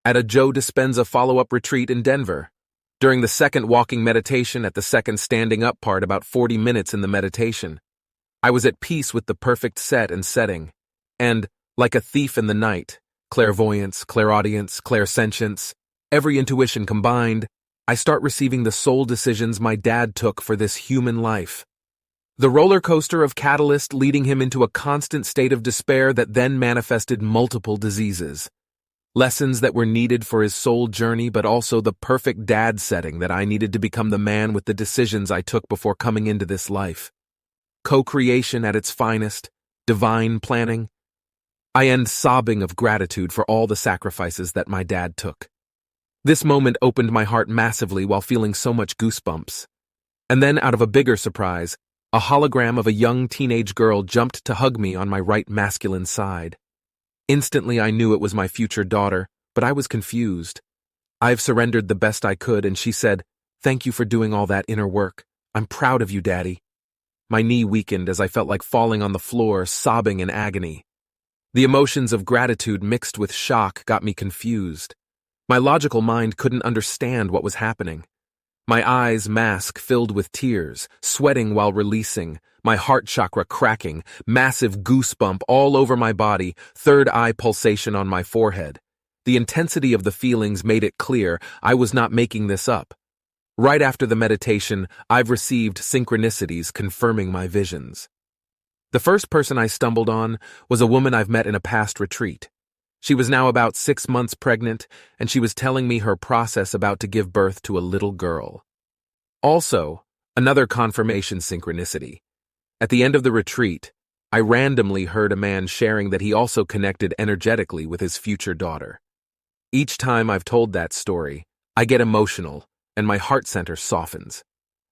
at a Joe Dispenza follow-up retreat in Denver. During the second walking meditation at the second standing up part, about 40 minutes in the meditation, I was at peace with the perfect set and setting. And, like a thief in the night, clairvoyance, clairaudience, clairsentience, every intuition combined, I start receiving the soul decisions my dad took for this human life. The roller coaster of catalyst leading him into a constant state of despair that then manifested multiple diseases. Lessons that were needed for his soul journey, but also the perfect dad setting that I needed to become the man with the decisions I took before coming into this life. Co-creation at its finest, divine planning. I end sobbing of gratitude for all the sacrifices that my dad took. This moment opened my heart massively while feeling so much goosebumps. And then, out of a bigger surprise, a hologram of a young teenage girl jumped to hug me on my right masculine side. Instantly I knew it was my future daughter, but I was confused. I've surrendered the best I could, and she said, "Thank you for doing all that inner work. I'm proud of you, Daddy." My knee weakened as I felt like falling on the floor, sobbing in agony. The emotions of gratitude mixed with shock got me confused. My logical mind couldn't understand what was happening. My eyes mask filled with tears, sweating while releasing, my heart chakra cracking, massive goosebump all over my body, third eye pulsation on my forehead. The intensity of the feelings made it clear I was not making this up. Right after the meditation, I've received synchronicities confirming my visions. The first person I stumbled on was a woman I've met in a past retreat. She was now about 6 months pregnant, and she was telling me her process about to give birth to a little girl. Also, another confirmation synchronicity. At the end of the retreat, I randomly heard a man sharing that he also connected energetically with his future daughter. Each time I've told that story, I get emotional, and my heart center softens.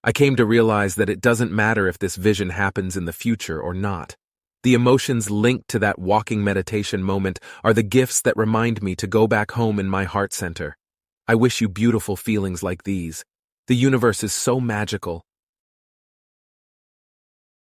I came to realize that it doesn't matter if this vision happens in the future or not. The emotions linked to that walking meditation moment are the gifts that remind me to go back home in my heart center. I wish you beautiful feelings like these. The universe is so magical,